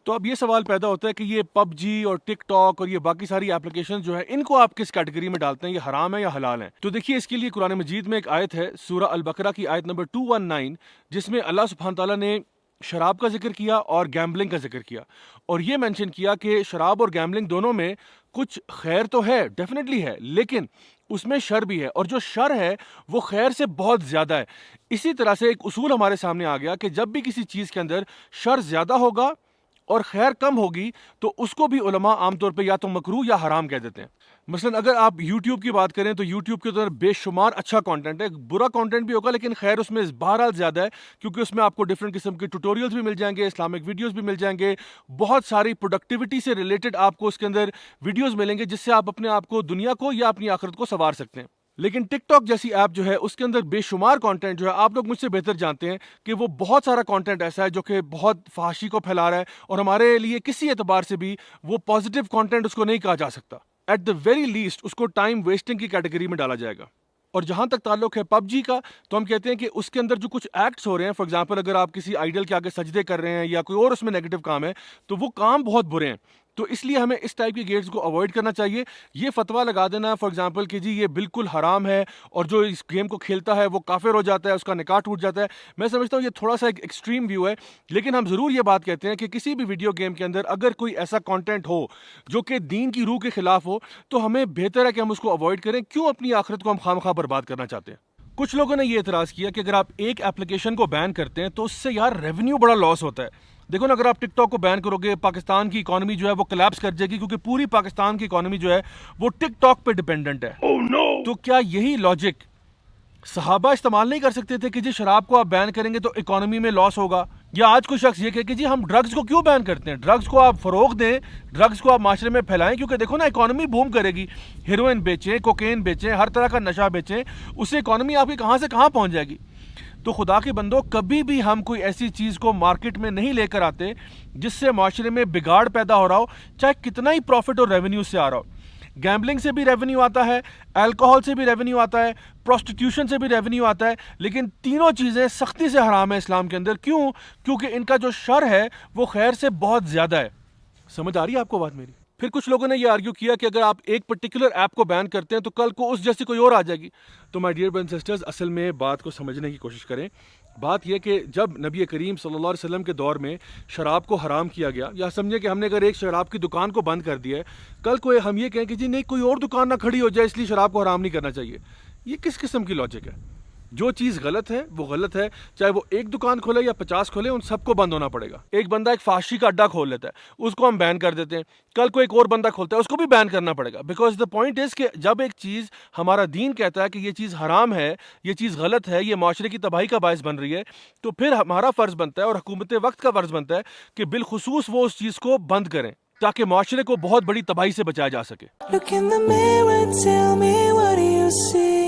تو اب یہ سوال پیدا ہوتا ہے کہ یہ پب جی اور ٹک ٹاک اور یہ باقی ساری اپلیکیشن جو ہے ان کو آپ کس کیٹیگری میں ڈالتے ہیں، یہ حرام ہے یا حلال ہیں؟ تو دیکھیے اس کے لیے قرآن مجید میں ایک آیت ہے سورہ البقرہ کی آیت نمبر 219، جس میں اللہ سبحانہ تعالیٰ نے شراب کا ذکر کیا اور گیمبلنگ کا ذکر کیا، اور یہ مینشن کیا کہ شراب اور گیمبلنگ دونوں میں کچھ خیر تو ہے، ڈیفینیٹلی ہے، لیکن اس میں شر بھی ہے، اور جو شر ہے وہ خیر سے بہت زیادہ ہے۔ اسی طرح سے ایک اصول ہمارے سامنے آ گیا کہ جب بھی کسی چیز کے اندر شر زیادہ ہوگا اور خیر کم ہوگی تو اس کو بھی علماء عام طور پہ یا تو مکروہ یا حرام کہہ دیتے ہیں۔ مثلا اگر آپ یوٹیوب کی بات کریں تو یوٹیوب کے اندر بے شمار اچھا کانٹینٹ ہے، برا کانٹینٹ بھی ہوگا لیکن خیر اس میں بہرحال زیادہ ہے، کیونکہ اس میں آپ کو ڈفرینٹ قسم کے ٹیوٹوریلز بھی مل جائیں گے، اسلامک ویڈیوز بھی مل جائیں گے، بہت ساری پروڈکٹیوٹی سے ریلیٹڈ آپ کو اس کے اندر ویڈیوز ملیں گے جس سے آپ اپنے آپ کو دنیا کو یا اپنی آخرت کو سنوار سکتے ہیں۔ لیکن ٹک ٹاک جیسی ایپ جو ہے اس کے اندر بے شمار کانٹینٹ جو ہے، آپ لوگ مجھ سے بہتر جانتے ہیں کہ وہ بہت سارا کانٹینٹ ایسا ہے جو کہ بہت فحاشی کو پھیلا رہا ہے، اور ہمارے لیے کسی اعتبار سے بھی وہ پازیٹیو کانٹینٹ اس کو نہیں کہا جا سکتا۔ ایٹ دا ویری لیسٹ اس کو ٹائم ویسٹنگ کی کیٹیگری میں ڈالا جائے گا۔ اور جہاں تک تعلق ہے پب جی کا، تو ہم کہتے ہیں کہ اس کے اندر جو کچھ ایکٹس ہو رہے ہیں، فار ایگزامپل اگر آپ کسی آئیڈل کے آگے سجدے کر رہے ہیں یا کوئی اور اس میں نیگیٹو کام ہے تو وہ کام بہت برے ہیں، تو اس لیے ہمیں اس ٹائپ کی گیمز کو اوائڈ کرنا چاہیے۔ یہ فتویٰ لگا دینا فار ایگزامپل کہ جی یہ بالکل حرام ہے اور جو اس گیم کو کھیلتا ہے وہ کافر ہو جاتا ہے، اس کا نکاح ٹوٹ جاتا ہے، میں سمجھتا ہوں یہ تھوڑا سا ایک ایکسٹریم ویو ہے، لیکن ہم ضرور یہ بات کہتے ہیں کہ کسی بھی ویڈیو گیم کے اندر اگر کوئی ایسا کانٹینٹ ہو جو کہ دین کی روح کے خلاف ہو تو ہمیں بہتر ہے کہ ہم اس کو اوائڈ کریں۔ کیوں اپنی آخرت کو ہم خواہ برباد کرنا چاہتے ہیں؟ کچھ لوگوں نے یہ اعتراض کیا کہ اگر آپ ایک اپلیکیشن کو بین کرتے ہیں تو اس سے یار ریونیو بڑا لاس ہوتا ہے۔ دیکھو نا، اگر آپ ٹک ٹاک کو بین کرو گے پاکستان کی اکانومی جو ہے وہ کلیپس کر جائے گی، کیونکہ پوری پاکستان کی اکانومی جو ہے وہ ٹک ٹاک پہ ڈیپینڈنٹ ہے۔ تو کیا یہی لاجک صحابہ استعمال نہیں کر سکتے تھے کہ جی شراب کو آپ بین کریں گے تو اکانومی میں لاس ہوگا؟ یا آج کوئی شخص یہ کہے کہ جی ہم ڈرگز کو کیوں بین کرتے ہیں، ڈرگز کو آپ فروغ دیں، ڈرگز کو آپ معاشرے میں پھیلائیں، کیونکہ دیکھو نا اکانومی بوم کرے گی، ہیروئن بیچیں، کوکین بیچیں، ہر طرح کا نشہ بیچیں، اس سے اکانومی آپ کی کہاں سے کہاں پہنچ جائے گی۔ تو خدا کے بندو، کبھی بھی ہم کوئی ایسی چیز کو مارکیٹ میں نہیں لے کر آتے جس سے معاشرے میں بگاڑ پیدا ہو رہا ہو، چاہے کتنا ہی پروفٹ اور ریونیو سے آ رہا ہو۔ گیمبلنگ سے بھی ریونیو آتا ہے، الکوہول سے بھی ریونیو آتا ہے، پروسٹیٹیوشن سے بھی ریونیو آتا ہے، لیکن تینوں چیزیں سختی سے حرام ہے اسلام کے اندر۔ کیوں؟ کیونکہ ان کا جو شر ہے وہ خیر سے بہت زیادہ ہے۔ سمجھ آ رہی ہے آپ کو بات میری؟ پھر کچھ لوگوں نے یہ آرگیو کیا کہ اگر آپ ایک پرٹیکولر ایپ کو بین کرتے ہیں تو کل کو اس جیسی کوئی اور آ جائے گی۔ تو my dear brothers and sisters, اصل میں بات کو سمجھنے کی کوشش کریں۔ بات یہ کہ جب نبی کریم صلی اللہ علیہ وسلم کے دور میں شراب کو حرام کیا گیا، یا سمجھیں کہ ہم نے اگر ایک شراب کی دکان کو بند کر دیا ہے، کل کو ہم یہ کہیں کہ جی نہیں کوئی اور دکان نہ کھڑی ہو جائے اس لیے شراب کو حرام نہیں کرنا چاہیے، یہ کس قسم کی لاجک ہے؟ جو چیز غلط ہے وہ غلط ہے، چاہے وہ ایک دکان کھولے یا 50 کھولے، ان سب کو بند ہونا پڑے گا۔ ایک بندہ ایک فحاشی کا اڈا کھول لیتا ہے، اس کو ہم بین کر دیتے ہیں، کل کو ایک اور بندہ کھولتا ہے، اس کو بھی بین کرنا پڑے گا، بیکاز دا پوائنٹ از کہ جب ایک چیز ہمارا دین کہتا ہے کہ یہ چیز حرام ہے، یہ چیز غلط ہے، یہ معاشرے کی تباہی کا باعث بن رہی ہے، تو پھر ہمارا فرض بنتا ہے اور حکومت وقت کا فرض بنتا ہے کہ بالخصوص وہ اس چیز کو بند کریں تاکہ معاشرے کو بہت بڑی تباہی سے بچایا جا سکے۔ Look in the mirror, tell me what do you see?